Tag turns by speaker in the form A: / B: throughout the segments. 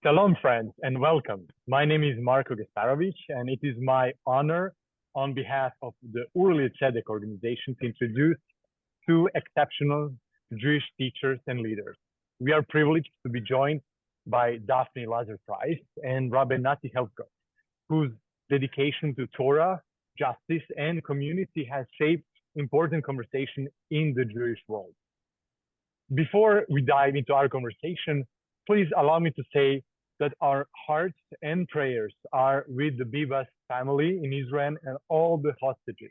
A: Shalom, friends, and welcome. My name is Marko Gasparovich, and it is my honor on behalf of the Urli Tzedek organization to introduce two exceptional Jewish teachers and leaders. We are privileged to be joined by Daphne Lazar Price and Rabbi Nati Helfgot, whose dedication to Torah, justice, and community has shaped important conversation in the Jewish world. Before we dive into our conversation, please allow me to say that our hearts and prayers are with the Bibas family in Israel and all the hostages.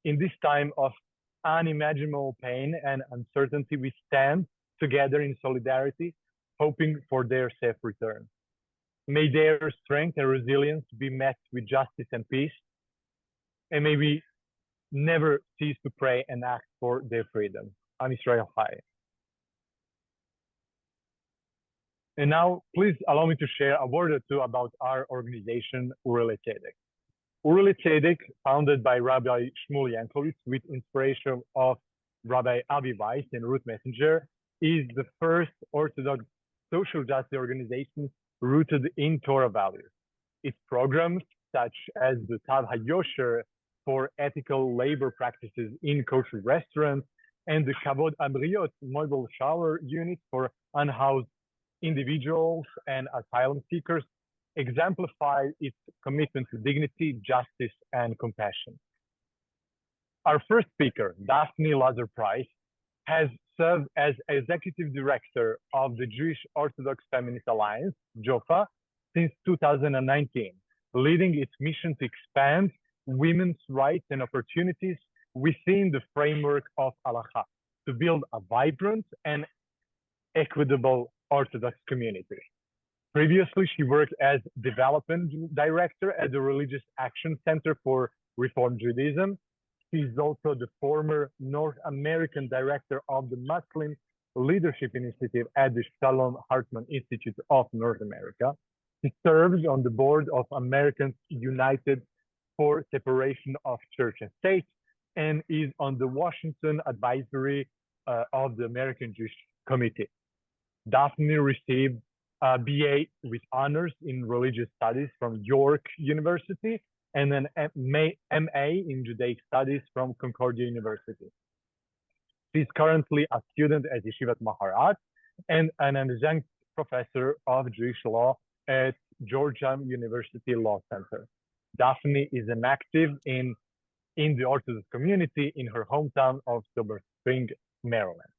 A: In this time of unimaginable pain and uncertainty, we stand together in solidarity, hoping for their safe return. May their strength and resilience be met with justice and peace, and may we never cease to pray and ask for their freedom. Am Yisrael Chai. And now, please allow me to share a word or two about our organization, Urli Tzedek. Urli Tzedek, founded by Rabbi Shmuel Yanklowitz with inspiration of Rabbi Avi Weiss and Ruth Messenger, is the first Orthodox social justice organization rooted in Torah values. Its programs, such as the Tav HaYosher for ethical labor practices in kosher restaurants, and the Kavod Abriot mobile shower units for unhoused individuals and asylum seekers, exemplify its commitment to dignity, justice, and compassion. Our first speaker, Daphne Lazar Price, has served as executive director of the Jewish Orthodox Feminist Alliance, JOFA, since 2019, leading its mission to expand women's rights and opportunities within the framework of Halakha, to build a vibrant and equitable Orthodox community. Previously, she worked as development director at the Religious Action Center for Reform Judaism. She is also the former North American director of the Muslim Leadership Initiative at the Shalom Hartman Institute of North America. She serves on the board of Americans United for Separation of Church and State and is on the Washington advisory of the American Jewish Committee. Daphne received a BA with honors in religious studies from York University and an MA in Judaic studies from Concordia University. She's currently a student at Yeshivat Maharat and an adjunct professor of Jewish law at Georgetown University Law Center. Daphne is an active in the Orthodox community in her hometown of Silver Spring, Maryland.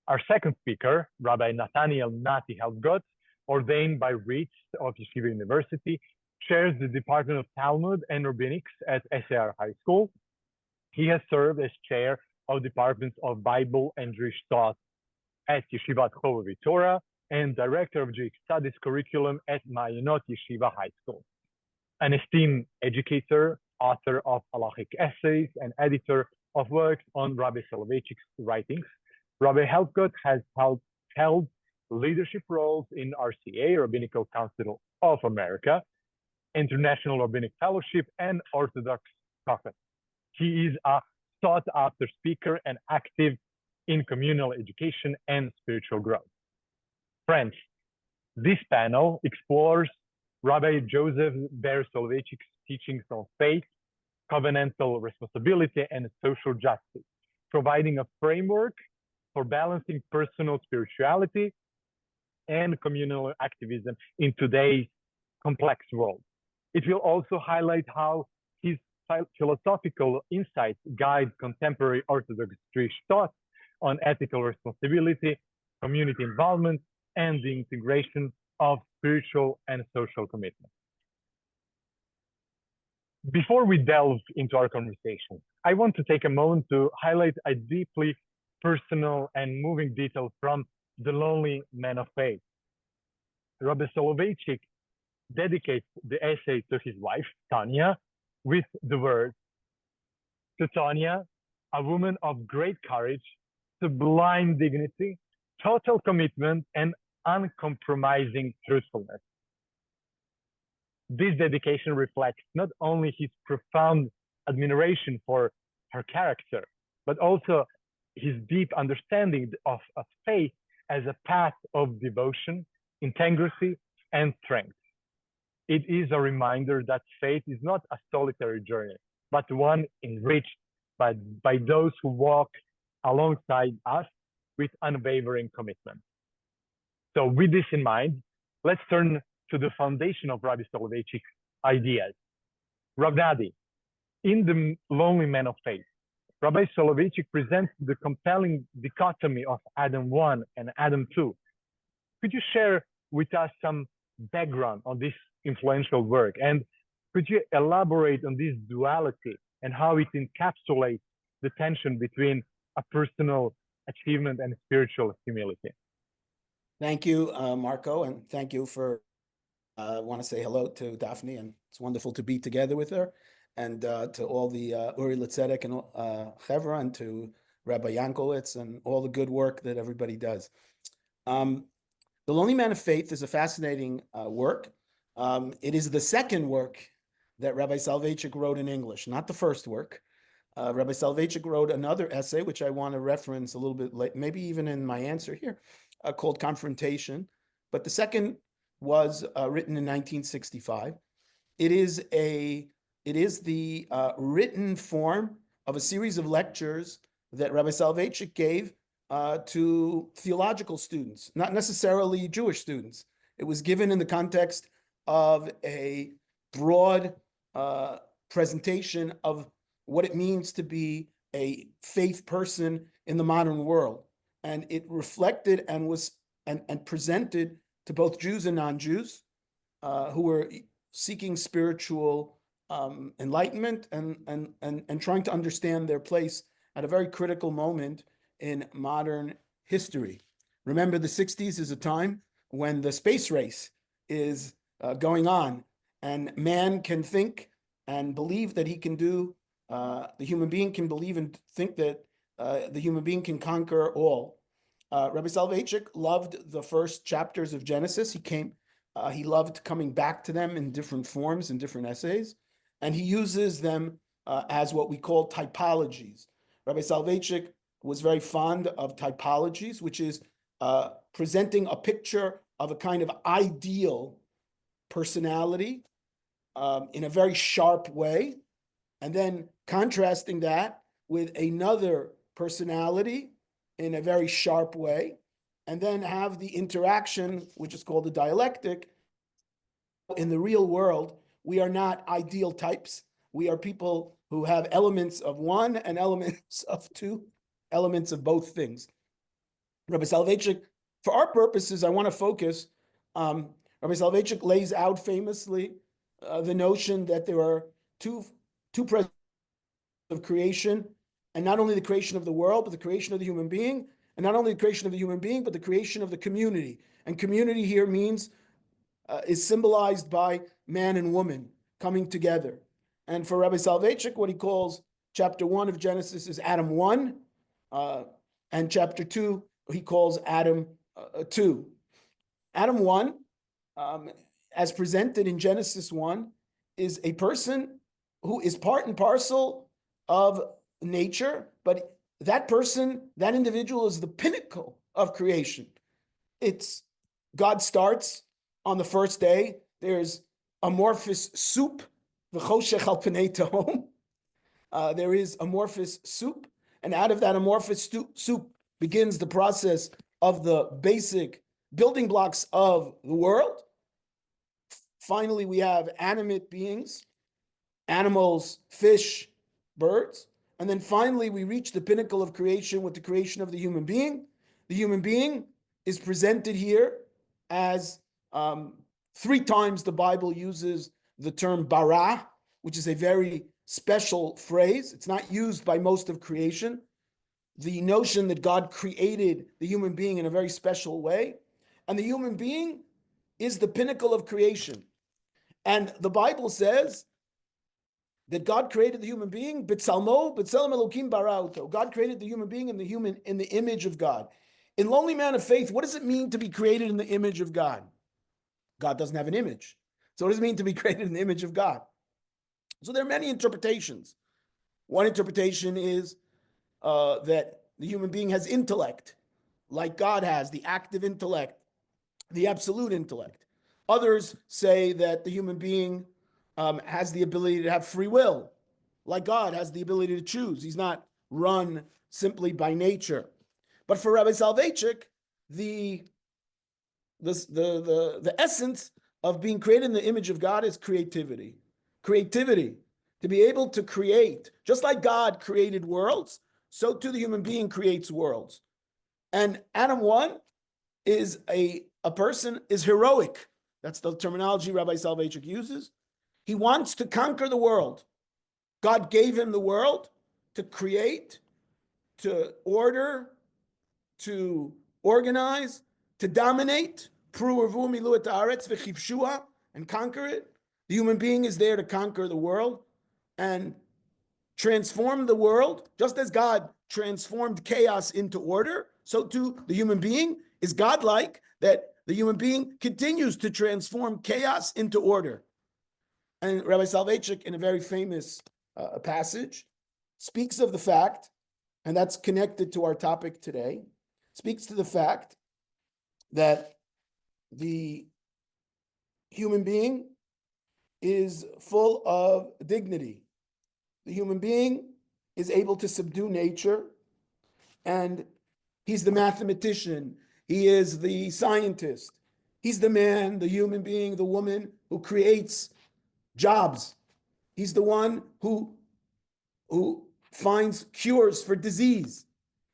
A: Our second speaker, Rabbi Nathaniel Nati Helfgot, ordained by Reitz of Yeshiva University, chairs the Department of Talmud and Rabbinics at SAR High School. He has served as chair of departments of Bible and Jewish thought at Yeshivat Chovevei Torah and director of Jewish Studies curriculum at Ma'ayanot Yeshiva High School. An esteemed educator, author of halachic essays, and editor of works on Rabbi Soloveitchik's writings, Rabbi Helfgot has held leadership roles in RCA, Rabbinical Council of America, International Rabbinic Fellowship, and Orthodox Caucus. He is a sought-after speaker and active in communal education and spiritual growth. Friends, this panel explores Rabbi Joseph Ber Soloveitchik's teachings on faith, covenantal responsibility, and social justice, providing a framework for balancing personal spirituality and communal activism in today's complex world. It will also highlight how his philosophical insights guide contemporary Orthodox Jewish thought on ethical responsibility, community involvement, and the integration of spiritual and social commitment. Before we delve into our conversation, I want to take a moment to highlight a deeply personal and moving detail from the lonely man of faith. Rabbi Soloveitchik dedicates the essay to his wife, Tanya, with the words, "To Tanya, a woman of great courage, sublime dignity, total commitment, and uncompromising truthfulness." This dedication reflects not only his profound admiration for her character, but also his deep understanding of faith as a path of devotion, integrity, and strength. It is a reminder that faith is not a solitary journey, but one enriched by those who walk alongside us with unwavering commitment. So with this in mind, let's turn to the foundation of Rabbi Soloveitchik's ideas. Rav Nati, in The Lonely Man of Faith, Rabbi Soloveitchik presents the compelling dichotomy of Adam 1 and Adam 2. Could you share with us some background on this influential work? And could you elaborate on this duality and how it encapsulates the tension between a personal achievement and spiritual humility?
B: Thank you, Marco, and thank you for, I want to say hello to Daphne, and it's wonderful to be together with her, and to all the Uri Litzedek and Chevra, and to Rabbi Yankelitz, and all the good work that everybody does. The Lonely Man of Faith is a fascinating work. It is the second work that Rabbi Soloveitchik wrote in English, not the first work. Rabbi Soloveitchik wrote another essay, which I want to reference a little bit late, maybe even in my answer here, called Confrontation. But the second was written in 1965. It is the written form of a series of lectures that Rabbi Soloveitchik gave to theological students, not necessarily Jewish students. It was given in the context of a broad presentation of what it means to be a faith person in the modern world. And it reflected and was and presented to both Jews and non-Jews who were seeking spiritual enlightenment and trying to understand their place at a very critical moment in modern history. Remember, the 60s is a time when the space race is going on, and man can think and believe that he can do, the human being can believe and think that the human being can conquer all. Rabbi Soloveitchik loved the first chapters of Genesis. He loved coming back to them in different forms, in different essays, and he uses them as what we call typologies. Rabbi Soloveitchik was very fond of typologies, which is presenting a picture of a kind of ideal personality in a very sharp way, and then contrasting that with another personality in a very sharp way, and then have the interaction, which is called the dialectic. In the real world, we are not ideal types. We are people who have elements of one and elements of two, elements of both things. Rabbi Soloveitchik, for our purposes, I want to focus. Rabbi Soloveitchik lays out famously the notion that there are two presidents of creation, and not only the creation of the world, but the creation of the human being, and not only the creation of the human being, but the creation of the community. And community here means is symbolized by man and woman coming together. And for Rabbi Soloveitchik, what he calls chapter 1 of Genesis is Adam 1, and chapter 2 he calls Adam 2. Adam 1, as presented in Genesis 1, is a person who is part and parcel of nature, but that person, that individual is the pinnacle of creation. God starts on the first day. There's amorphous soup, v'choshech al pnei tehom. There is amorphous soup, and out of that amorphous soup begins the process of the basic building blocks of the world. Finally, we have animate beings, animals, fish, birds. And then finally, we reach the pinnacle of creation with the creation of the human being. The human being is presented here as 3 times the Bible uses the term bara, which is a very special phrase. It's not used by most of creation. The notion that God created the human being in a very special way. And the human being is the pinnacle of creation. And the Bible says that God created the human being, b'tzalmo, b'tzelem Elokim bara'oto. God created the human being in the image of God. In Lonely Man of Faith, what does it mean to be created in the image of God? God doesn't have an image. So what does it mean to be created in the image of God? So there are many interpretations. One interpretation is that the human being has intellect, like God has, the active intellect. the absolute intellect. Others say that the human being has the ability to have free will, like God has the ability to choose. He's not run simply by nature. But for Rabbi Soloveitchik, the essence of being created in the image of God is creativity. Creativity, to be able to create, just like God created worlds, so too the human being creates worlds. And Adam 1 is a person is heroic. That's the terminology Rabbi Soloveitchik uses. He wants to conquer the world. God gave him the world to create, to order, to organize, to dominate, and conquer it. The human being is there to conquer the world and transform the world. Just as God transformed chaos into order, so too the human being is godlike, that the human being continues to transform chaos into order. And Rabbi Soloveitchik, in a very famous passage, speaks of the fact, and that's connected to our topic today, speaks to the fact that the human being is full of dignity. The human being is able to subdue nature, and he's the mathematician, he is the scientist, he's the man, the human being, the woman who creates jobs. He's the one who finds cures for disease.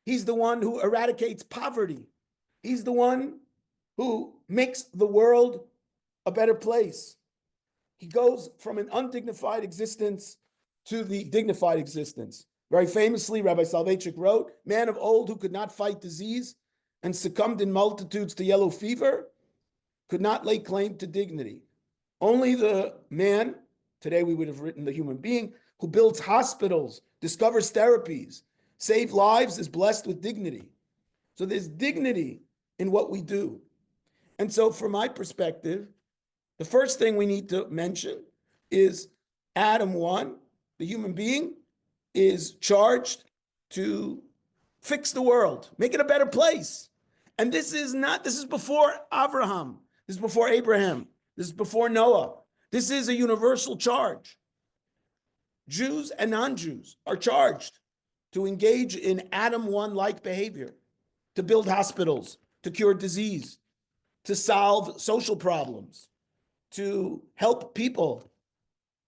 B: He's the one who eradicates poverty. He's the one who makes the world a better place. He goes from an undignified existence to the dignified existence. Very famously, Rabbi Soloveitchik wrote, "Man of old who could not fight disease and succumbed in multitudes to yellow fever could not lay claim to dignity. Only the man," today we would have written the human being, "who builds hospitals, discovers therapies, saves lives is blessed with dignity." So there's dignity in what we do. And so from my perspective, the first thing we need to mention is Adam 1, the human being, is charged to fix the world, make it a better place. And this is before Abraham, this is before Abraham, this is before Noah. This is a universal charge. Jews and non-Jews are charged to engage in Adam 1-like behavior, to build hospitals, to cure disease, to solve social problems, to help people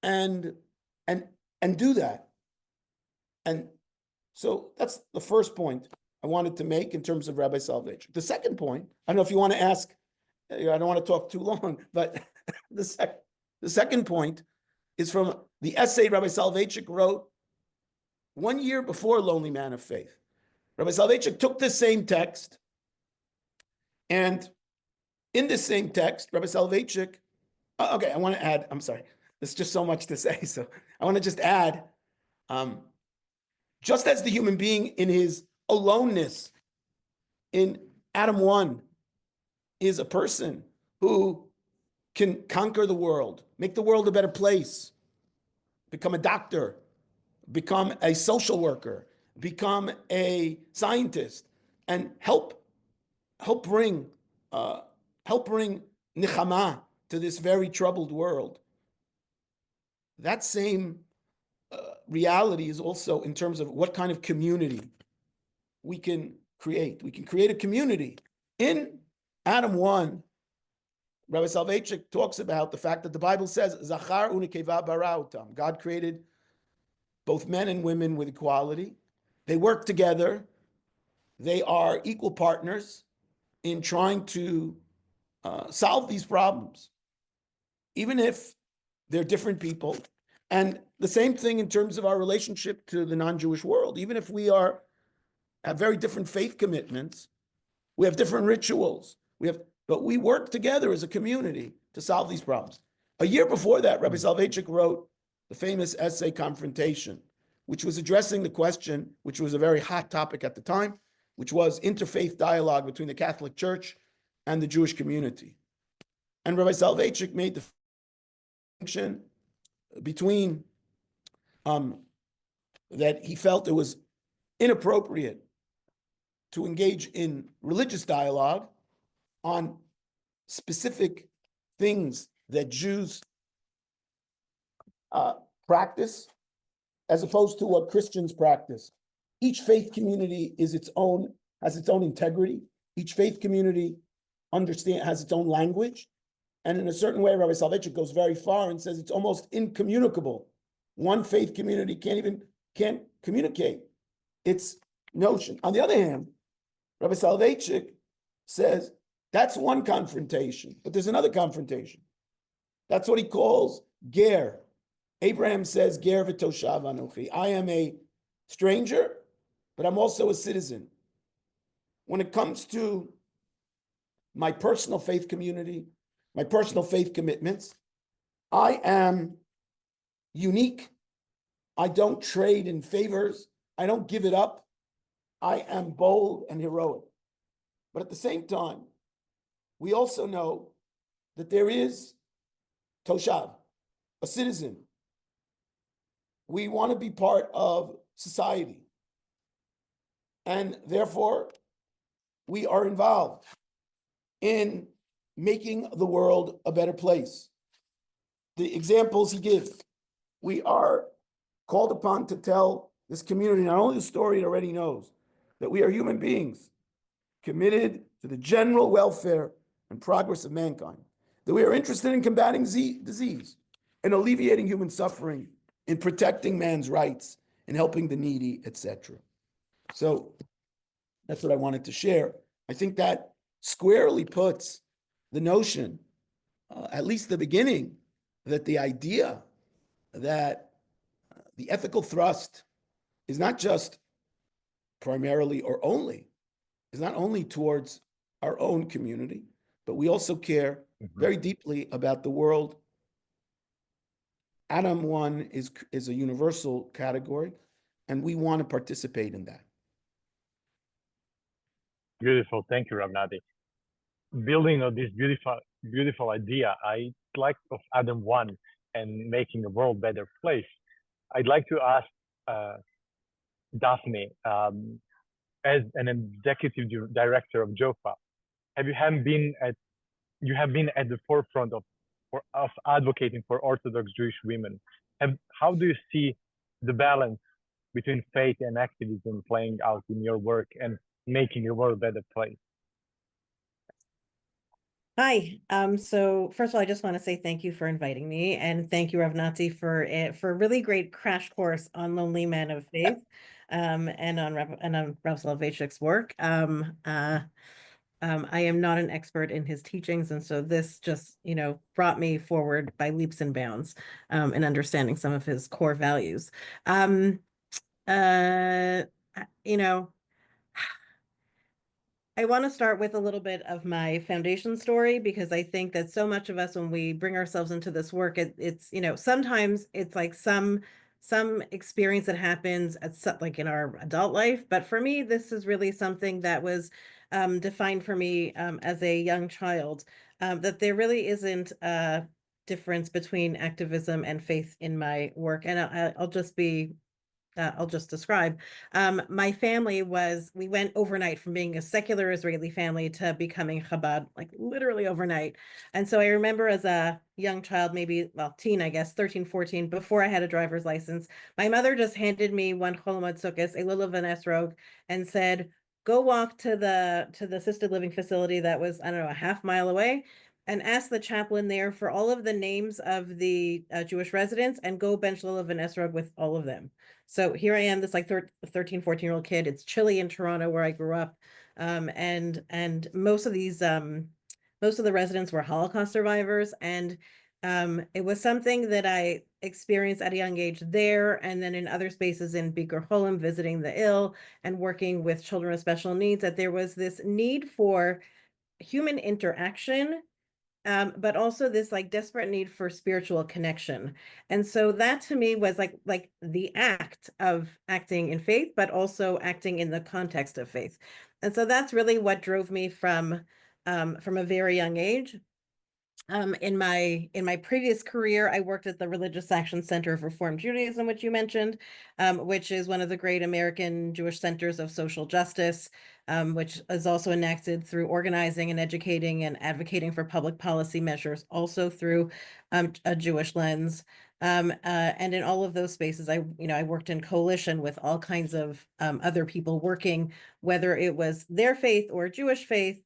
B: and do that. And so that's the first point I wanted to make in terms of Rabbi Soloveitchik. The second point, I don't know if you want to ask, I don't want to talk too long, but the second point is from the essay Rabbi Soloveitchik wrote 1 year before Lonely Man of Faith. Rabbi Soloveitchik took this same text, and in this same text, Rabbi Soloveitchik, okay, I want to add, I'm sorry, there's just so much to say, so I want to just add, just as the human being in his aloneness in Adam 1 is a person who can conquer the world, make the world a better place, become a doctor, become a social worker, become a scientist, and help bring nechama to this very troubled world. That same reality is also in terms of what kind of community we can create. We can create a community. In Adam 1, Rabbi Soloveitchik talks about the fact that the Bible says, Zachar unikeva barautam. God created both men and women with equality. They work together. They are equal partners in trying to solve these problems, even if they're different people. And the same thing in terms of our relationship to the non-Jewish world. Even if we have very different faith commitments, we have different rituals, but we work together as a community to solve these problems. A year before that, Rabbi Soloveitchik wrote the famous essay Confrontation, which was addressing the question, which was a very hot topic at the time, which was interfaith dialogue between the Catholic Church and the Jewish community. And Rabbi Soloveitchik made the distinction between that he felt it was inappropriate to engage in religious dialogue on specific things that Jews practice as opposed to what Christians practice. Each faith community has its own integrity. Each faith community has its own language. And in a certain way, Rabbi Soloveitchik goes very far and says it's almost incommunicable. One faith community can't communicate its notion. On the other hand, Rabbi Soloveitchik says that's one confrontation, but there's another confrontation. That's what he calls ger. Abraham says, ger v'toshav anochi. I am a stranger, but I'm also a citizen. When it comes to my personal faith community, my personal faith commitments, I am unique. I don't trade in favors. I don't give it up. I am bold and heroic. But at the same time, we also know that there is toshav, a citizen. We want to be part of society. And therefore, we are involved in making the world a better place. The examples he gives, we are called upon to tell this community not only the story it already knows, that we are human beings committed to the general welfare and progress of mankind, that we are interested in combating disease and alleviating human suffering, in protecting man's rights, in helping the needy, etc. So that's what I wanted to share. I think that squarely puts the notion, at least the beginning, that the idea that the ethical thrust is not just primarily or only, is not only towards our own community, but we also care very deeply about the world. Adam 1 is a universal category, and we want to participate in that.
A: Beautiful. Thank you, Rabbi Nati. Building on this beautiful idea, I like of Adam 1 and making a world better place. I'd like to ask Daphne, as an executive director of JOFA, you have been at the forefront of advocating for Orthodox Jewish women. How do you see the balance between faith and activism playing out in your work and making the world a better place?
C: Hi. So first of all, I just want to say thank you for inviting me, and thank you, Rav Nati, for a really great crash course on lonely men of faith, and on Rav Soloveitchik's work. I am not an expert in his teachings, and so this just brought me forward by leaps and bounds in understanding some of his core values. I want to start with a little bit of my foundation story, because I think that so much of us, when we bring ourselves into this work, it's sometimes it's like some experience that happens like in our adult life. But for me, this is really something that was defined for me as a young child, that there really isn't a difference between activism and faith in my work. And I'll just describe. My family we went overnight from being a secular Israeli family to becoming Chabad, like literally overnight. And so I remember as a young child, teen, I guess, 13, 14, before I had a driver's license, my mother just handed me one Chol Hamoed Sukkos, a lulav and esrog, and said, go walk to the assisted living facility that was, I don't know, a half mile away, and ask the chaplain there for all of the names of the Jewish residents, and go bench lulav and esrog with all of them. So here I am, this like 13, 14-year-old kid. It's chilly in Toronto where I grew up. And most of the residents were Holocaust survivors. And it was something that I experienced at a young age there, and then in other spaces in Bikur Cholim, visiting the ill and working with children with special needs, that there was this need for human interaction, but also this like desperate need for spiritual connection. And so that to me was like the act of acting in faith, but also acting in the context of faith. And so that's really what drove me from a very young age. In my previous career, I worked at the Religious Action Center of Reform Judaism, which you mentioned, which is one of the great American Jewish centers of social justice. which is also enacted through organizing and educating and advocating for public policy measures, also through a Jewish lens. And in all of those spaces, I worked in coalition with all kinds of other people working, whether it was their faith or Jewish faith,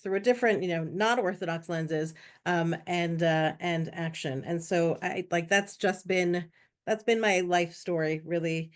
C: through a different, not Orthodox lenses, and action. And so that's been my life story, really,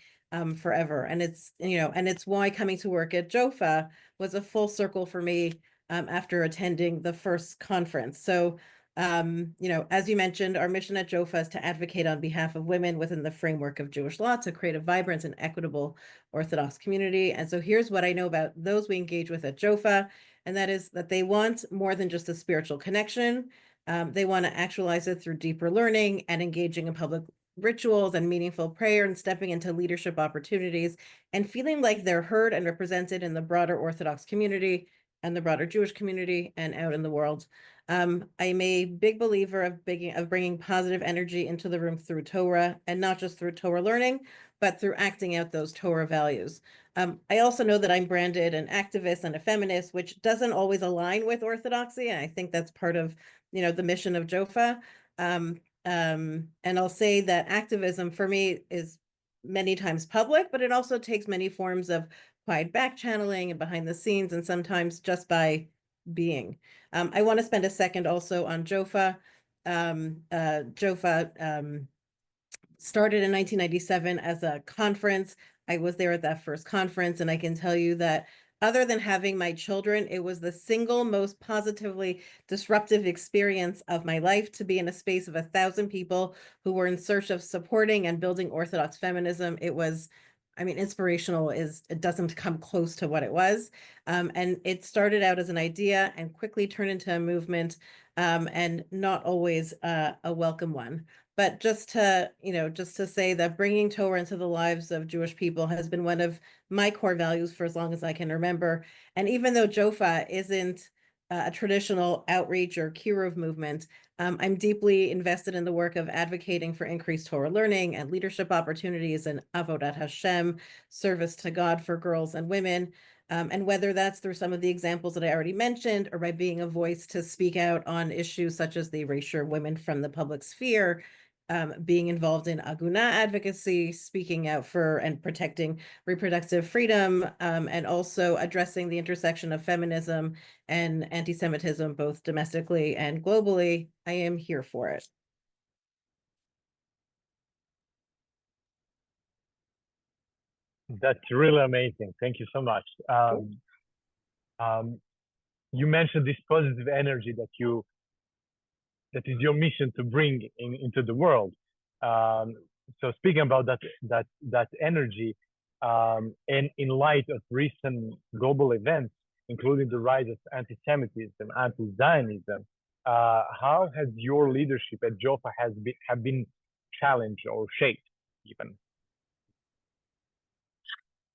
C: forever. And it's why coming to work at JOFA was a full circle for me, after attending the first conference. So, as you mentioned, our mission at JOFA is to advocate on behalf of women within the framework of Jewish law to create a vibrant and equitable Orthodox community. And so here's what I know about those we engage with at JOFA, and that is that they want more than just a spiritual connection. They want to actualize it through deeper learning and engaging in public rituals and meaningful prayer and stepping into leadership opportunities and feeling like they're heard and represented in the broader Orthodox community and the broader Jewish community and out in the world. I'm a big believer of bringing positive energy into the room through Torah, and not just through Torah learning, but through acting out those Torah values. I also know that I'm branded an activist and a feminist, which doesn't always align with Orthodoxy, and I think that's part of the mission of JOFA. And I'll say that activism for me is many times public, but it also takes many forms of quiet back channeling and behind the scenes, and sometimes just by being. I want to spend a second also on JOFA. JOFA started in 1997 as a conference. I was there at that first conference, and I can tell you that other than having my children, it was the single most positively disruptive experience of my life to be in a space of 1,000 people who were in search of supporting and building Orthodox feminism. It was, inspirational. It doesn't come close to what it was. And it started out as an idea and quickly turned into a movement, and not always a welcome one. But just to say that bringing Torah into the lives of Jewish people has been one of my core values for as long as I can remember. And even though JOFA isn't a traditional outreach or kiruv movement, I'm deeply invested in the work of advocating for increased Torah learning and leadership opportunities and avodat Hashem, service to God for girls and women. And whether that's through some of the examples that I already mentioned, or by being a voice to speak out on issues such as the erasure of women from the public sphere, being involved in Aguna advocacy, speaking out for and protecting reproductive freedom, and also addressing the intersection of feminism and anti-Semitism, both domestically and globally, I am here for it.
A: That's really amazing. Thank you so much. You mentioned this positive energy that is your mission to bring into the world. So speaking about that energy, and in light of recent global events, including the rise of anti-Semitism, anti-Zionism, how has your leadership at JOFA have been challenged or shaped even?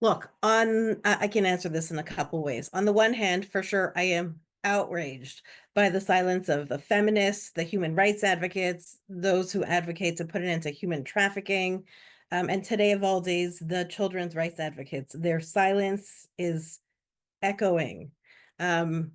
C: Look, I can answer this in a couple ways. On the one hand, for sure, I am outraged by the silence of the feminists, the human rights advocates, those who advocate to put an end to human trafficking, and today of all days, the children's rights advocates. Their silence is echoing. And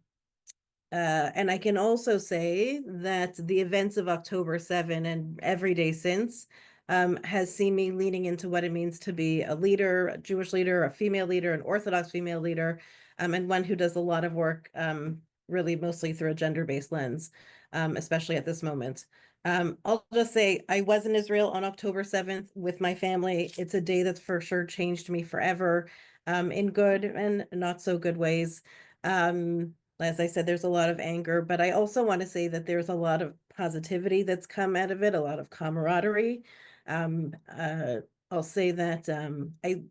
C: I can also say that the events of October 7 and every day since has seen me leaning into what it means to be a leader, a Jewish leader, a female leader, an Orthodox female leader, and one who does a lot of work, really mostly through a gender-based lens, especially at this moment. I'll just say I was in Israel on October 7th with my family. It's a day that's for sure changed me forever, in good and not so good ways. As I said, there's a lot of anger, but I also want to say that there's a lot of positivity that's come out of it, a lot of camaraderie. I'll say that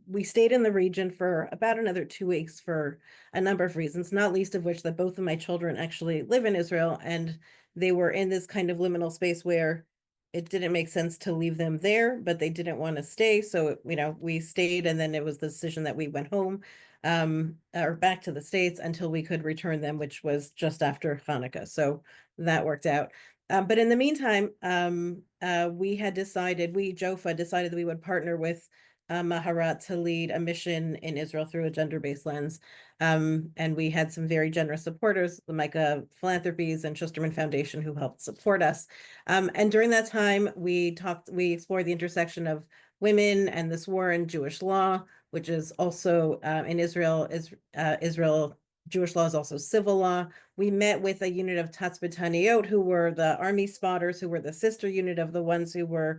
C: we stayed in the region for about another 2 weeks for a number of reasons, not least of which that both of my children actually live in Israel, and they were in this kind of liminal space where it didn't make sense to leave them there, but they didn't want to stay. So, we stayed, and then it was the decision that we went home, or back to the States until we could return them, which was just after Hanukkah. So that worked out. But in the meantime, JOFA decided that we would partner with Maharat to lead a mission in Israel through a gender-based lens. And we had some very generous supporters, the Micah Philanthropies and Schusterman Foundation, who helped support us. And during that time, we explored the intersection of women and this war and Jewish law, which is also in Israel, Jewish law is also civil law. We met with a unit of Tatzbetaniot, who were the army spotters, who were the sister unit of the ones who were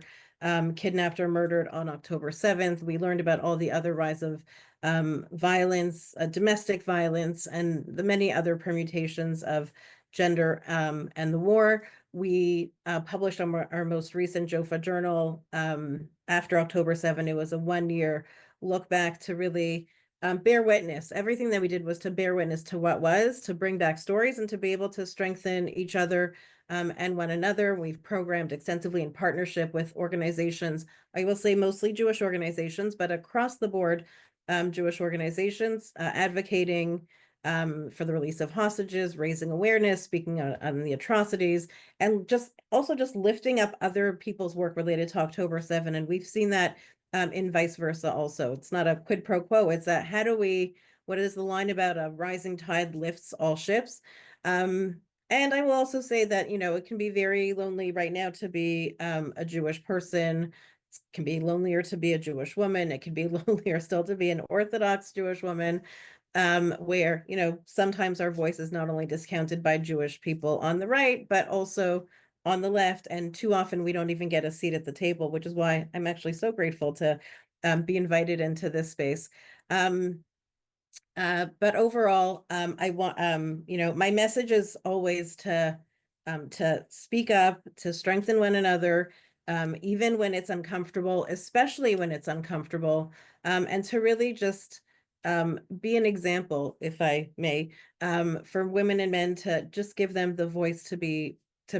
C: kidnapped or murdered on October 7th. We learned about all the other rise of violence, domestic violence, and the many other permutations of gender and the war. We published our most recent Jofa journal after October 7. It was a 1-year look back to really bear witness. Everything that we did was to bear witness to what was, to bring back stories and to be able to strengthen each other and one another. We've programmed extensively in partnership with organizations, I will say mostly Jewish organizations, but across the board, Jewish organizations advocating for the release of hostages, raising awareness, speaking on the atrocities, and just lifting up other people's work related to October 7. And we've seen that in vice versa also. It's not a quid pro quo. It's that what is the line about a rising tide lifts all ships? And I will also say that, it can be very lonely right now to be a Jewish person. It can be lonelier to be a Jewish woman. It can be lonelier still to be an Orthodox Jewish woman, where, sometimes our voice is not only discounted by Jewish people on the right, but also on the left. And too often we don't even get a seat at the table, which is why I'm actually so grateful to be invited into this space. But overall, I want, my message is always to speak up, to strengthen one another, even when it's uncomfortable, especially when it's uncomfortable, and to really just be an example, if I may, for women and men, to just give them the voice to be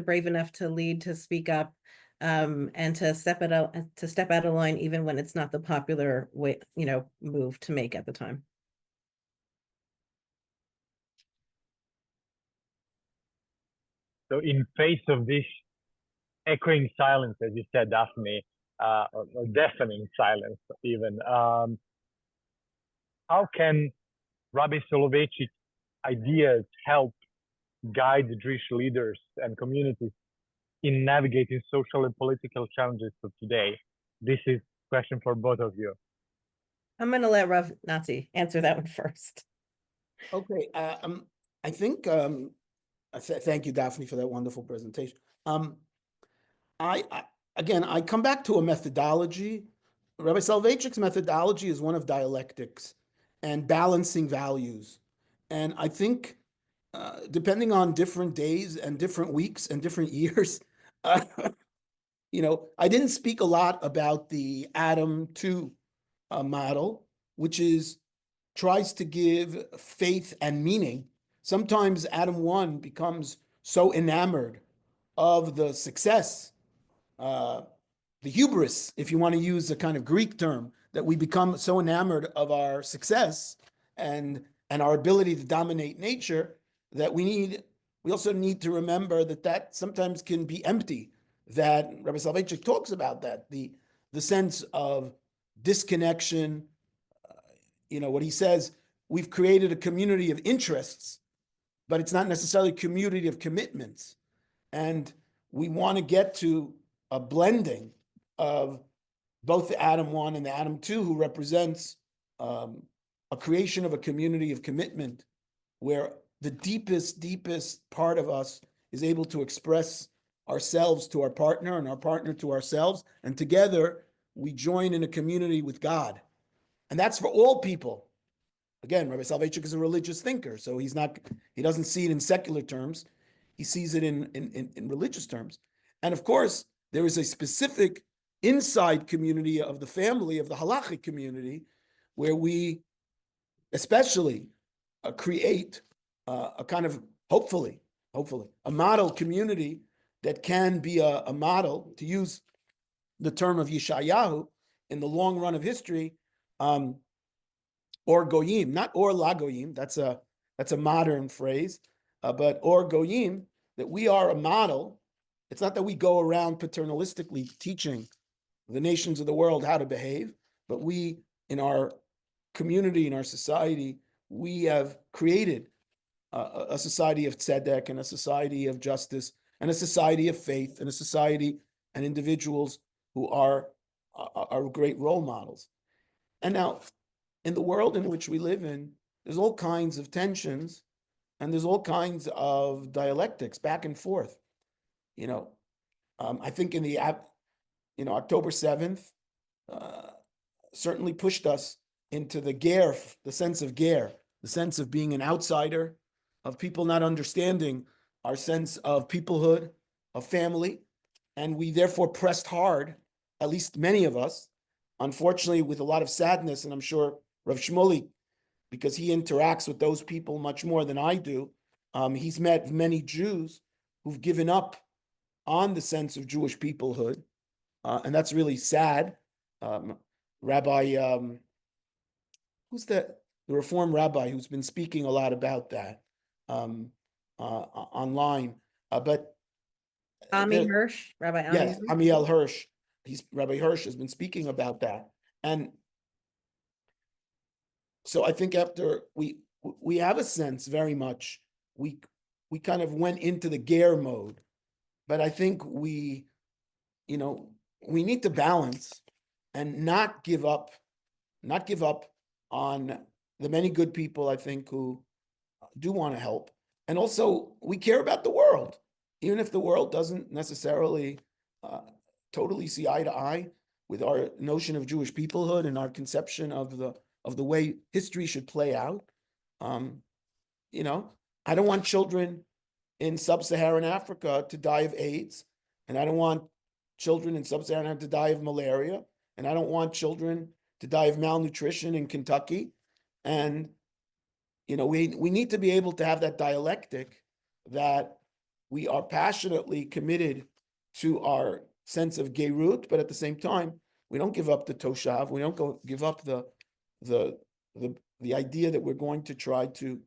C: brave enough to lead, to speak up, and to step out of line, even when it's not the popular way, move to make at the time.
A: So in face of this echoing silence, as you said, Daphne, or deafening silence even, how can Rabbi Soloveitchik ideas help guide the Jewish leaders and communities in navigating social and political challenges of today? This is a question for both of you.
C: I'm going to let Rav Nati answer that one first.
B: Okay, I think, thank you, Daphne, for that wonderful presentation. I come back to a methodology. Rabbi Soloveitchik's methodology is one of dialectics and balancing values. And I think, depending on different days and different weeks and different years, I didn't speak a lot about the Adam 2 model, which tries to give faith and meaning. Sometimes Adam 1 becomes so enamored of the success, the hubris, if you want to use a kind of Greek term, that we become so enamored of our success and our ability to dominate nature that we also need to remember that sometimes can be empty. That Rabbi Soloveitchik talks about that, the sense of disconnection. What he says, we've created a community of interests, but it's not necessarily a community of commitments. And we want to get to a blending of both the Adam 1 and the Adam 2, who represents a creation of a community of commitment where the deepest part of us is able to express ourselves to our partner and our partner to ourselves. And together we join in a community with God. And that's for all people. Again, Rabbi Soloveitchik is a religious thinker, so he doesn't see it in secular terms. He sees it in religious terms. And of course, there is a specific inside community of the family, of the halachic community, where we especially create a kind of, hopefully, a model community that can be a model, to use the term of Yeshayahu, in the long run of history, or goyim, not or la goyim, that's a modern phrase, but or goyim, that we are a model. It's not that we go around paternalistically teaching the nations of the world how to behave, but we, in our community, in our society, we have created a society of tzedek and a society of justice and a society of faith and a society and individuals who are great role models. And now, in the world in which we live in, there's all kinds of tensions and there's all kinds of dialectics back and forth. I think in the October 7th certainly pushed us into the sense of ger, the sense of being an outsider, of people not understanding our sense of peoplehood, of family. And we therefore pressed hard, at least many of us, unfortunately with a lot of sadness, and I'm sure Rav Shmuley, because he interacts with those people much more than I do, he's met many Jews who've given up on the sense of Jewish peoplehood, and that's really sad. Rabbi, who's the Reform rabbi who's been speaking a lot about that online, but
C: Ami Hirsch, Rabbi Ami
B: yes,
C: Hirsch.
B: Amiel Hirsch. Rabbi Hirsch has been speaking about that, and so I think after we have a sense very much we kind of went into the ger mode, but I think we need to balance and not give up on the many good people I think who do want to help, and also we care about the world, even if the world doesn't necessarily totally see eye to eye with our notion of Jewish peoplehood and our conception of the way history should play out. I don't want children in sub-Saharan Africa to die of AIDS, and I don't want children in sub-Saharan Africa to die of malaria, and I don't want children to die of malnutrition in Kentucky. And we need to be able to have that dialectic that we are passionately committed to our sense of gerut, but at the same time, we don't give up the toshav. We don't give up the idea that we're going to try to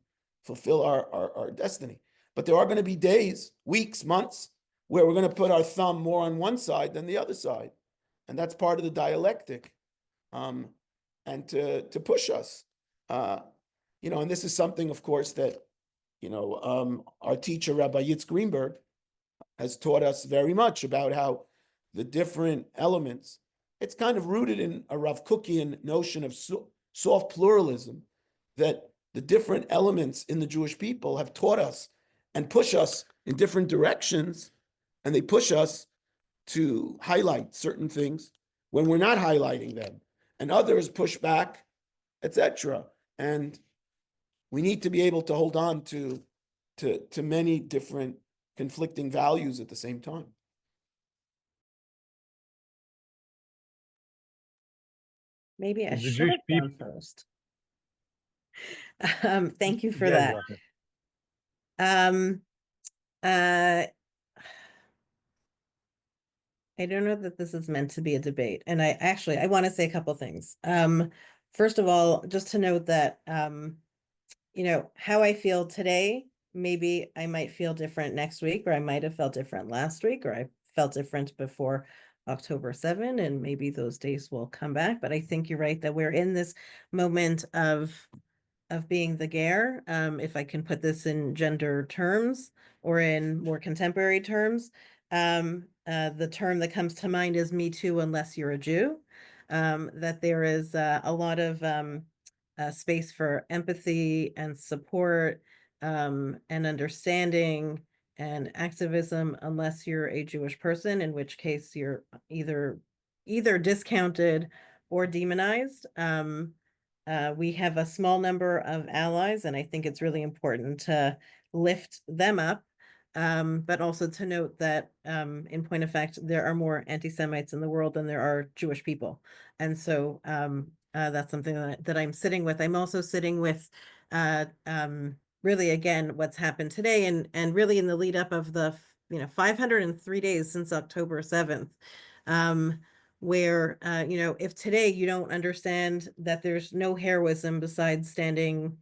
B: fulfill our destiny. But there are going to be days, weeks, months, where we're going to put our thumb more on one side than the other side. And that's part of the dialectic. And to push us. And this is something, of course, that, our teacher, Rabbi Yitz Greenberg, has taught us very much about how the different elements, it's kind of rooted in a Rav Kookian notion of soft pluralism, that the different elements in the Jewish people have taught us and push us in different directions, and they push us to highlight certain things when we're not highlighting them, and others push back, etc. And we need to be able to hold on to many different conflicting values at the same time.
C: Maybe I
A: The
C: should
A: Jewish
C: have gone
A: people.
C: first. Thank you for
A: Yes,
C: that.
A: Daphne.
C: I don't know that this is meant to be a debate. And I want to say a couple things. First of all, just to note that, how I feel today, maybe I might feel different next week, or I might have felt different last week, or I felt different before October 7, and maybe those days will come back. But I think you're right that we're in this moment of being the ger, if I can put this in gender terms or in more contemporary terms. The term that comes to mind is Me Too, unless you're a Jew. That there is a lot of space for empathy and support and understanding and activism, unless you're a Jewish person, in which case you're either discounted or demonized. We have a small number of allies, and I think it's really important to lift them up, but also to note that, in point of fact, there are more anti-Semites in the world than there are Jewish people. And so that's something that I'm sitting with. I'm also sitting with really, again, what's happened today, and really in the lead up of the 503 days since October 7th. Where, if today you don't understand that there's no heroism besides standing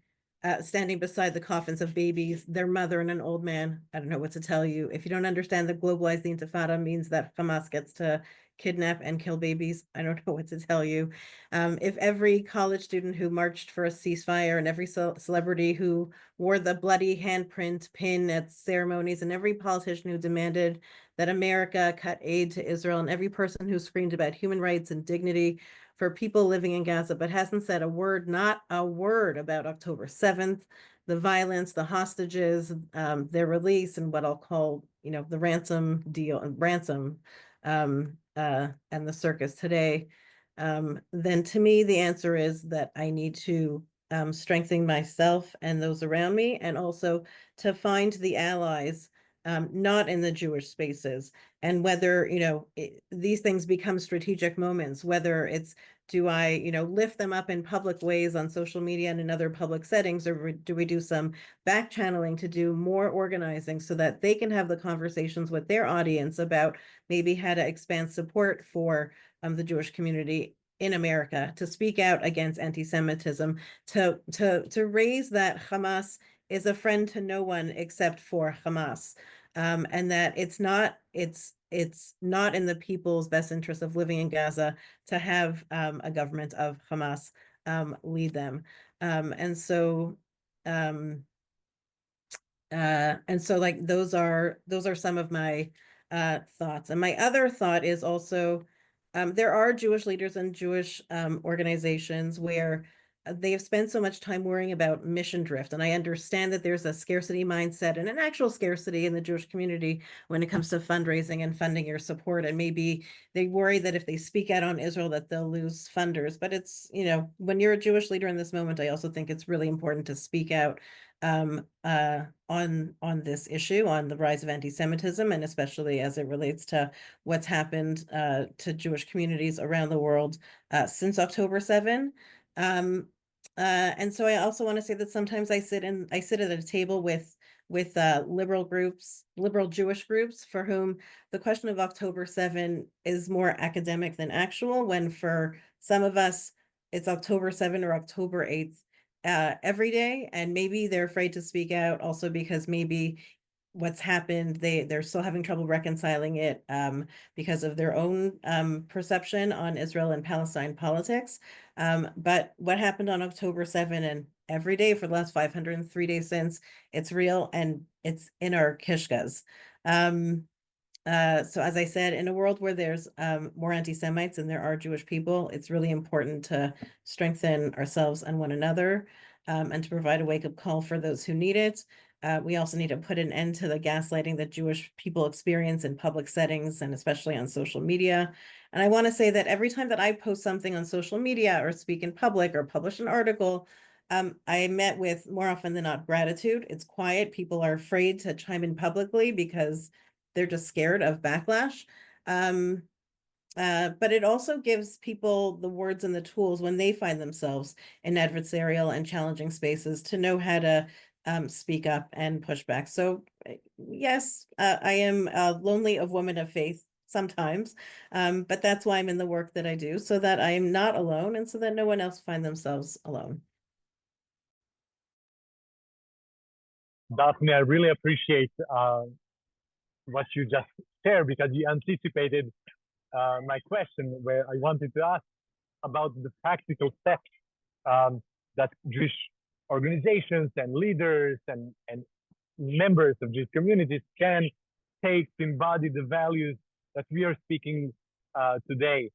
C: standing beside the coffins of babies, their mother and an old man. I don't know what to tell you. If you don't understand that globalize the Intifada means that Hamas gets to kidnap and kill babies, I don't know what to tell you. If every college student who marched for a ceasefire and every celebrity who wore the bloody handprint pin at ceremonies and every politician who demanded that America cut aid to Israel and every person who screamed about human rights and dignity for people living in Gaza, but hasn't said a word, not a word about October 7th, the violence, the hostages, their release, and what I'll call, the ransom deal and ransom and the circus today, then to me, the answer is that I need to strengthen myself and those around me, and also to find the allies not in the Jewish spaces. And whether, these things become strategic moments, whether it's, do I, lift them up in public ways on social media and in other public settings, or do we do some back channeling to do more organizing so that they can have the conversations with their audience about maybe how to expand support for the Jewish community in America, to speak out against anti-Semitism, to raise that Hamas is a friend to no one except for Hamas, and that it's not in the people's best interest of living in Gaza to have a government of Hamas lead them, and so like those are some of my thoughts. And my other thought is also there are Jewish leaders and Jewish organizations where they have spent so much time worrying about mission drift. And I understand that there's a scarcity mindset and an actual scarcity in the Jewish community when it comes to fundraising and funding your support. And maybe they worry that if they speak out on Israel, that they'll lose funders. But it's, when you're a Jewish leader in this moment, I also think it's really important to speak out on this issue, on the rise of anti-Semitism, and especially as it relates to what's happened to Jewish communities around the world since October 7. And so I also want to say that sometimes I sit at a table with liberal Jewish groups for whom the question of October 7 is more academic than actual, when for some of us it's October 7 or October 8th every day, and maybe they're afraid to speak out also because maybe what's happened, they're still having trouble reconciling it because of their own perception on Israel and Palestine politics. But what happened on October 7 and every day for the last 503 days since, it's real and it's in our kishkas. So as I said, in a world where there's more anti-Semites than there are Jewish people, it's really important to strengthen ourselves and one another, and to provide a wake-up call for those who need it. We also need to put an end to the gaslighting that Jewish people experience in public settings and especially on social media. And I want to say that every time that I post something on social media or speak in public or publish an article, I met with, more often than not, gratitude. It's quiet. People are afraid to chime in publicly because they're just scared of backlash. But it also gives people the words and the tools when they find themselves in adversarial and challenging spaces to know how to speak up and push back. So yes, I am lonely of woman of faith sometimes, but that's why I'm in the work that I do, so that I am not alone and so that no one else find themselves alone.
A: Daphne, I really appreciate what you just shared, because you anticipated my question, where I wanted to ask about the practical steps that Jewish organizations and leaders and members of Jewish communities can take to embody the values that we are speaking today,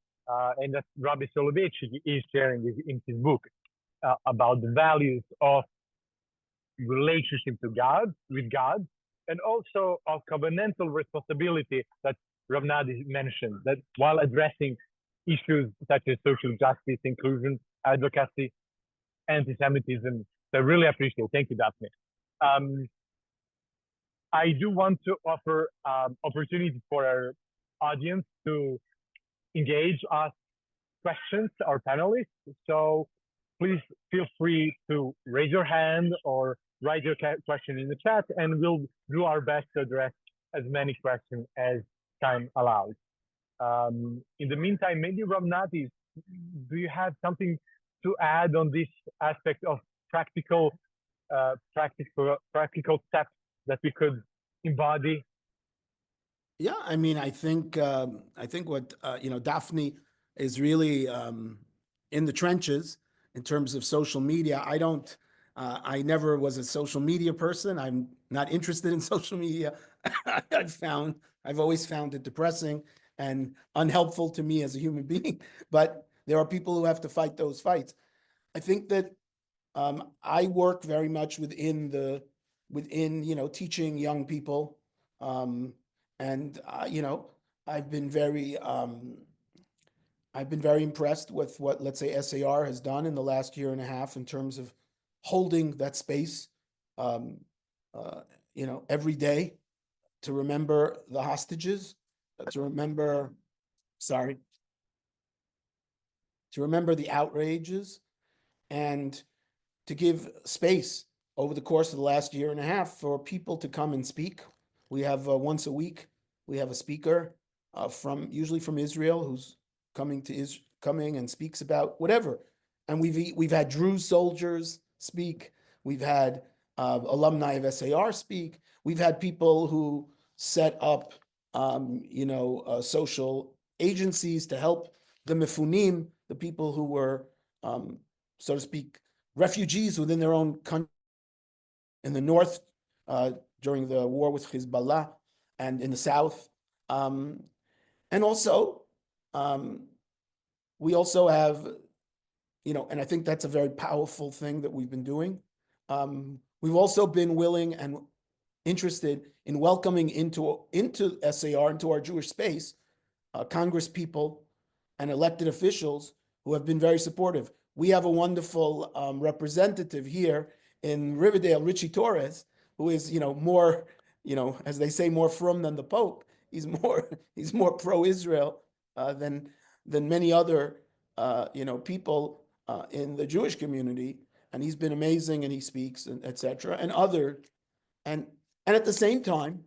A: and that Rabbi Soloveitchik is sharing in his book about the values of relationship to God, with God, and also of covenantal responsibility that Rav Nati mentioned, that while addressing issues such as social justice, inclusion, advocacy, anti-Semitism. So I really appreciate it. Thank you, Daphne. I do want to offer opportunity for our audience to engage, ask questions, our panelists. So please feel free to raise your hand or write your question in the chat, and we'll do our best to address as many questions as time allows. In the meantime, maybe Rav Nati, do you have something to add on this aspect of practical practical steps that we could embody?
B: Yeah, I mean, I think what Daphne is really in the trenches in terms of social media. I never was a social media person. I'm not interested in social media. I've always found it depressing and unhelpful to me as a human being. But there are people who have to fight those fights. I think that I work very much within teaching young people. And I've been very impressed with what, let's say, SAR has done in the last year and a half in terms of holding that space, every day to remember the hostages, to remember the outrages, and to give space over the course of the last year and a half for people to come and speak. We have once a week, we have a speaker usually from Israel who's coming and speaks about whatever. And we've had Druze soldiers speak. We've had alumni of SAR speak. We've had people who set up social agencies to help the mefunim, the people who were so to speak refugees within their own country in the north during the war with Hezbollah, and in the south. And also, we also have, and I think that's a very powerful thing that we've been doing. We've also been willing and interested in welcoming into SAR, into our Jewish space, Congress people and elected officials who have been very supportive. We have a wonderful representative here in Riverdale, Richie Torres, who is, more, as they say, more frum than the Pope. He's more pro-Israel than many other, people in the Jewish community. And he's been amazing, and he speaks, and et cetera, and at the same time,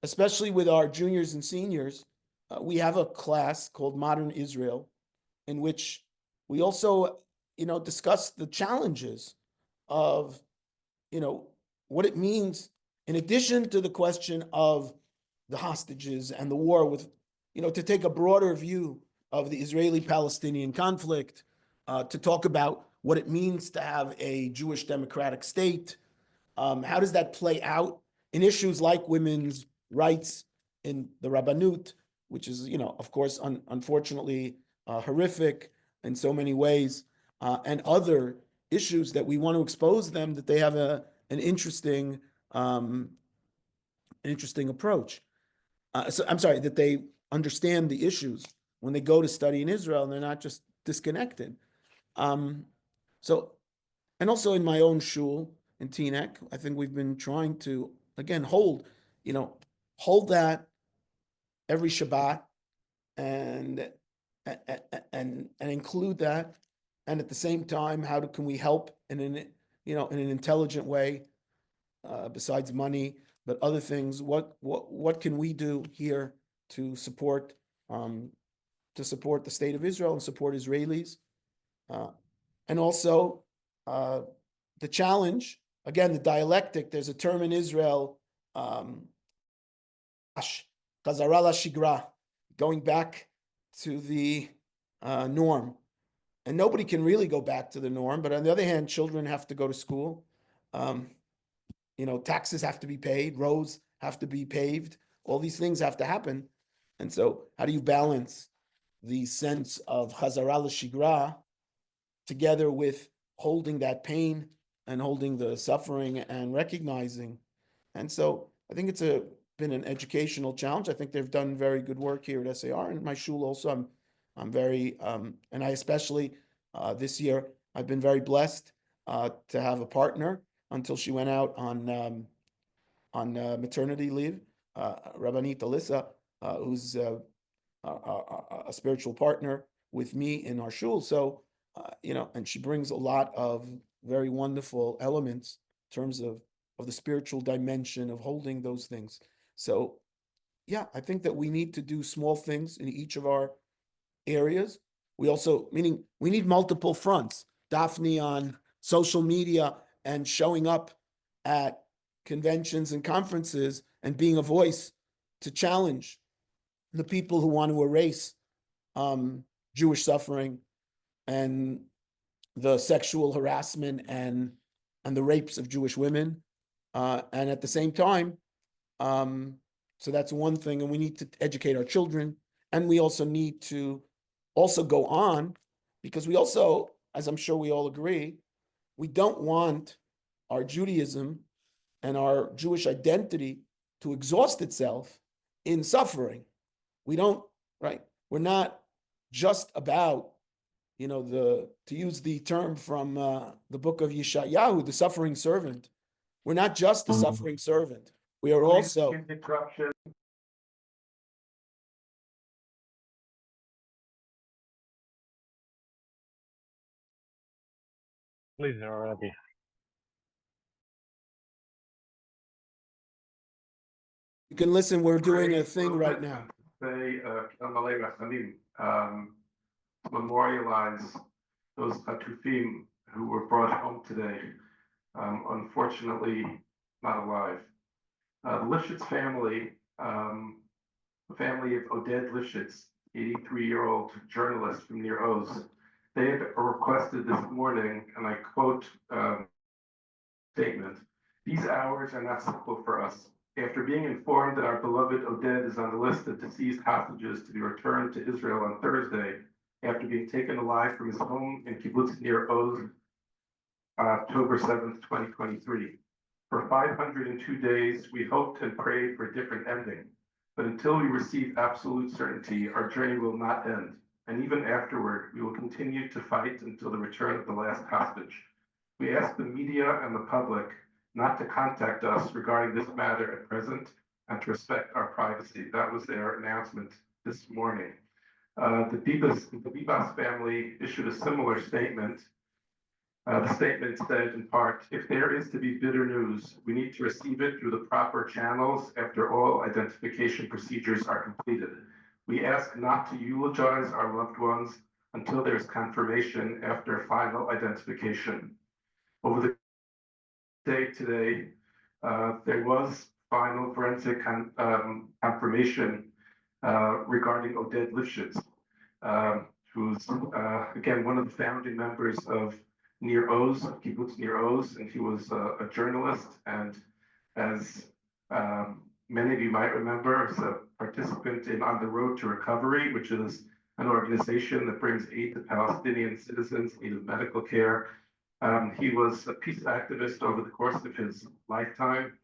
B: especially with our juniors and seniors, we have a class called Modern Israel, in which we also, discuss the challenges of, what it means, in addition to the question of the hostages and the war, with, to take a broader view of the Israeli-Palestinian conflict, to talk about what it means to have a Jewish democratic state. How does that play out in issues like women's rights in the Rabbanut, which is, of course, unfortunately horrific in so many ways, and other issues that we want to expose them, that they have an interesting approach. So I'm sorry, that they understand the issues when they go to study in Israel, and they're not just disconnected. So, and also in my own shul in Teaneck, I think we've been trying to, again, hold that every Shabbat, and include that, and at the same time, how can we help in an intelligent way, besides money, but other things? What can we do here to support the state of Israel and support Israelis, and also the challenge, again, the dialectic. There's a term in Israel, Chazara LaShigra, going back to the norm. And nobody can really go back to the norm, but on the other hand, children have to go to school. Taxes have to be paid, roads have to be paved, all these things have to happen. And so how do you balance the sense of Chazara LaShigra together with holding that pain and holding the suffering and recognizing? And so I think it's been an educational challenge. I think they've done very good work here at SAR, and my shul also. I'm very, and I especially this year, I've been very blessed to have a partner until she went out on maternity leave, Rabbanit Alyssa, who's a spiritual partner with me in our shul. So, and she brings a lot of very wonderful elements in terms of the spiritual dimension of holding those things. So, yeah, I think that we need to do small things in each of our areas. We also, meaning we need multiple fronts. Daphne on social media and showing up at conventions and conferences and being a voice to challenge the people who want to erase Jewish suffering and the sexual harassment and the rapes of Jewish women. And at the same time, so that's one thing, and we need to educate our children, and we also need to also go on, because we also, as I'm sure we all agree, we don't want our Judaism and our Jewish identity to exhaust itself in suffering. We don't, right? We're not just about, to use the term from the book of Yeshayahu, the suffering servant. We're not just the suffering servant. We are also.
A: Please, Rabbi.
B: You can listen. We're doing a thing right now.
D: Memorialize those Hatufim who were brought home today, unfortunately not alive. The Lifshitz family, the family of Oded Lifshitz, 83-year-old journalist from Nir Oz, they had requested this morning, and I quote statement, "These hours are not simple for us. After being informed that our beloved Oded is on the list of deceased hostages to be returned to Israel on Thursday, after being taken alive from his home in Kibbutz Nir Oz on October 7th, 2023. For 502 days, we hoped and prayed for a different ending. But until we receive absolute certainty, our journey will not end. And even afterward, we will continue to fight until the return of the last hostage. We ask the media and the public not to contact us regarding this matter at present and to respect our privacy." That was their announcement this morning. The Bibas family issued a similar statement. The statement said, in part, "If there is to be bitter news, we need to receive it through the proper channels after all identification procedures are completed. We ask not to eulogize our loved ones until there is confirmation after final identification." Over the day today, there was final forensic confirmation regarding Oded Lifshitz, who's again one of the founding members of Nir Oz, Kibbutz Nir Oz, and he was a journalist, and as many of you might remember, as a participant in On the Road to Recovery, which is an organization that brings aid to Palestinian citizens in need of medical care. He was a peace activist over the course of his lifetime.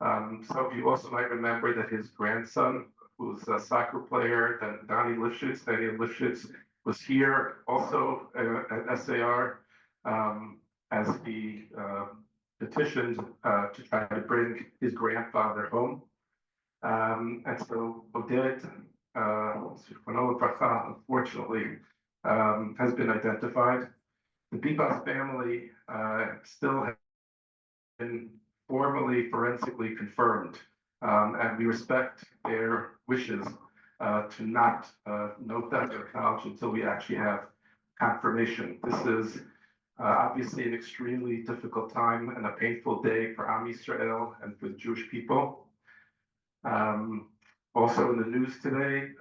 D: Some of you also might remember that his grandson, who's a soccer player, Daniel Lifshitz, was here also at SAR as he petitioned to try to bring his grandfather home. And so Oded, unfortunately, has been identified. The Bibas family still have been formally forensically confirmed, and we respect their wishes to not note that or acknowledge until we actually have confirmation. This is obviously an extremely difficult time and a painful day for Am Yisrael and for the Jewish people. Also in the news today,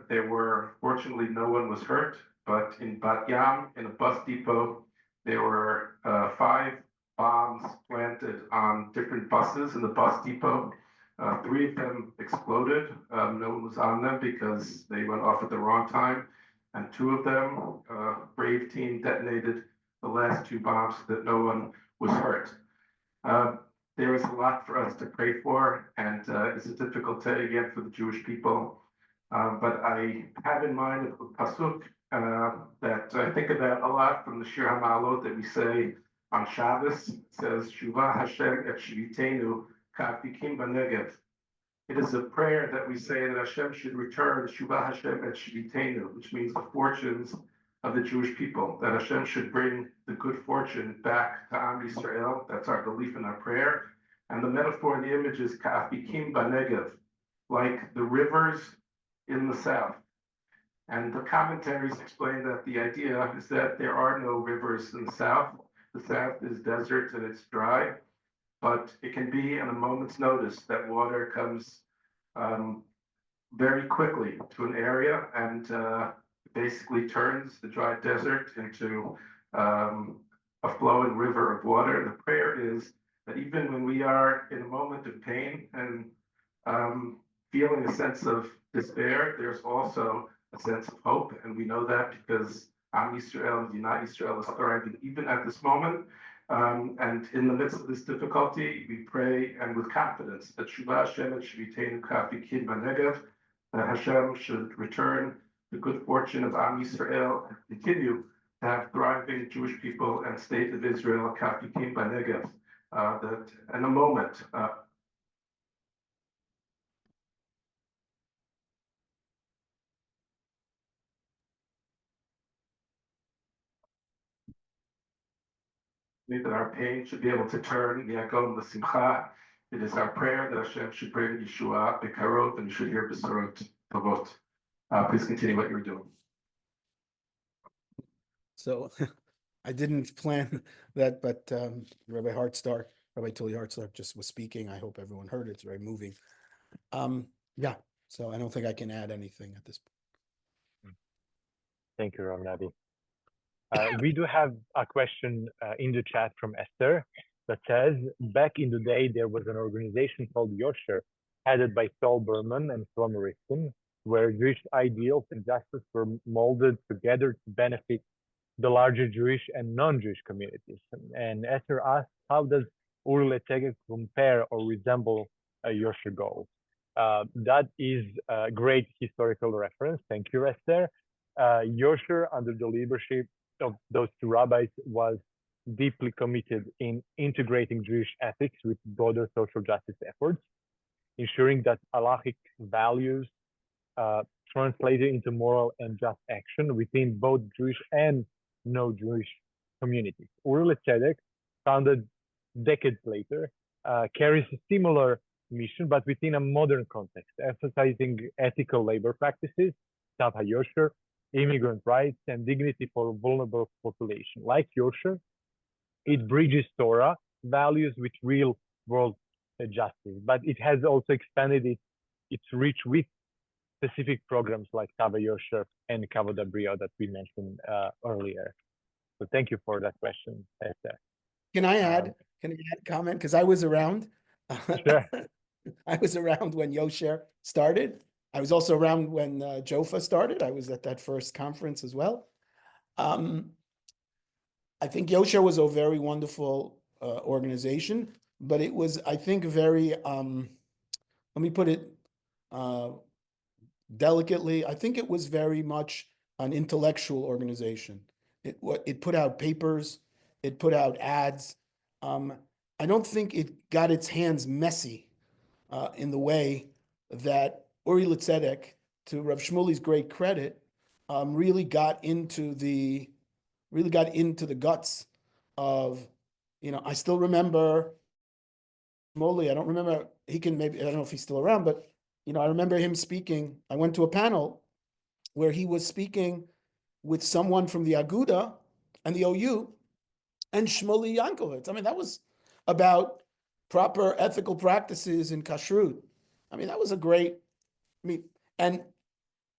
D: fortunately no one was hurt, but in Bat Yam, in a bus depot, there were 5 bombs planted on different buses in the bus depot. 3 of them exploded. No one was on them because they went off at the wrong time. And 2 of them, Brave Team detonated the last 2 bombs so that no one was hurt. There is a lot for us to pray for, and it's a difficult day again for the Jewish people. But I have in mind a pasuk that I think about a lot from the Shir HaMa'alot that we say on Shabbos. It says, "Shuvah Hashem et shvitenu ka'afikim b'negev." It is a prayer that we say that Hashem should return Shuvah Hashem et shvitenu, which means the fortunes of the Jewish people, that Hashem should bring the good fortune back to Am Yisrael. That's our belief in our prayer. And the metaphor and the image is ka'afikim b'negev, like the rivers in the south. And the commentaries explain that the idea is that there are no rivers in the south. The south is desert and it's dry, but it can be on a moment's notice that water comes very quickly to an area and basically turns the dry desert into a flowing river of water. The prayer is that even when we are in a moment of pain and feeling a sense of despair, there's also a sense of hope. And we know that because Am Yisrael and Unite Yisrael is thriving even at this moment. And in the midst of this difficulty, we pray and with confidence that Shuvah Hashem and Shviteinu Kafi Kid Banegev, that Hashem should return the good fortune of Am Yisrael and continue to have thriving Jewish people and state of Israel, Kafi Kid Banegev. That in a moment, that our pain should be able to turn Yaakov l'simcha. It is our prayer that Hashem should bring Yeshua bekarot and you should hear besorot tovot. Please continue what you're doing.
B: So I didn't plan that, but Rabbi Tully Hartstar just was speaking. I hope everyone heard it. It's very moving. Yeah, so I don't think I can add anything at this point.
A: Thank you, Rav Nati. We do have a question in the chat from Esther that says, back in the day, there was an organization called Yosher, headed by Saul Berman and Shlomo Riskin, where Jewish ideals and justice were molded together to benefit the larger Jewish and non-Jewish communities. And Esther asked, how does Ur L'Tzedek compare or resemble Yosher goals? That is a great historical reference. Thank you, Esther. Yosher, under the leadership of those two rabbis, was deeply committed in integrating Jewish ethics with broader social justice efforts, ensuring that halachic values translated into moral and just action within both Jewish and no-Jewish communities. Ur L'Tzedek, founded decades later, carries a similar mission, but within a modern context, emphasizing ethical labor practices, Tav HaYosher, immigrant rights, and dignity for vulnerable population. Like Yosher, it bridges Torah values with real-world justice, but it has also expanded its reach with specific programs like Tav HaYosher and Kavod HaBriah that we mentioned earlier. So thank you for that question, Esther.
B: Can I add a comment? Because I was around.
A: Sure.
B: I was around when Yosher started. I was also around when Jofa started. I was at that first conference as well. I think Yosher was a very wonderful organization, but it was, I think, very, let me put it delicately, I think it was very much an intellectual organization. It put out papers, it put out ads. I don't think it got its hands messy in the way that Uri L'Tzedek, to Rav Shmuli's great credit, really got into the guts of, I still remember Shmuli. I don't remember, I don't know if he's still around, but I remember him speaking. I went to a panel where he was speaking with someone from the Aguda and the OU and Shmuli Yankovitz. I mean, that was about proper ethical practices in kashrut. I mean, that was a great, and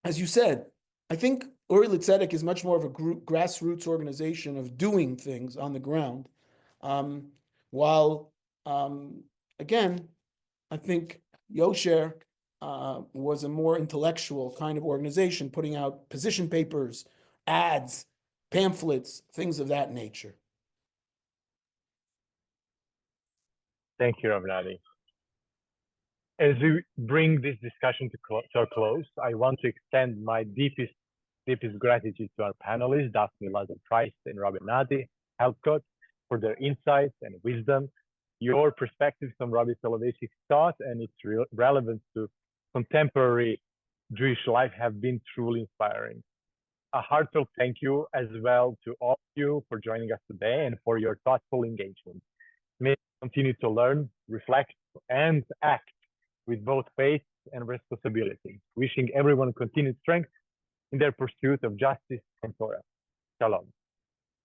B: as you said, I think Uri L'Tzedek is much more of a grassroots organization of doing things on the ground. While, again, I think Yosher was a more intellectual kind of organization, putting out position papers, ads, pamphlets, things of that nature.
A: Thank you, Rav Nati. As we bring this discussion to a close, I want to extend my deepest gratitude to our panelists, Daphne, Lazar, and Rabbi Nati, Helfgot, for their insights and wisdom. Your perspectives on Rabbi Soloveitchik's thought and its relevance to contemporary Jewish life have been truly inspiring. A heartfelt thank you as well to all of you for joining us today and for your thoughtful engagement. May we continue to learn, reflect, and act with both faith and responsibility, wishing everyone continued strength in their pursuit of justice and Torah. Shalom.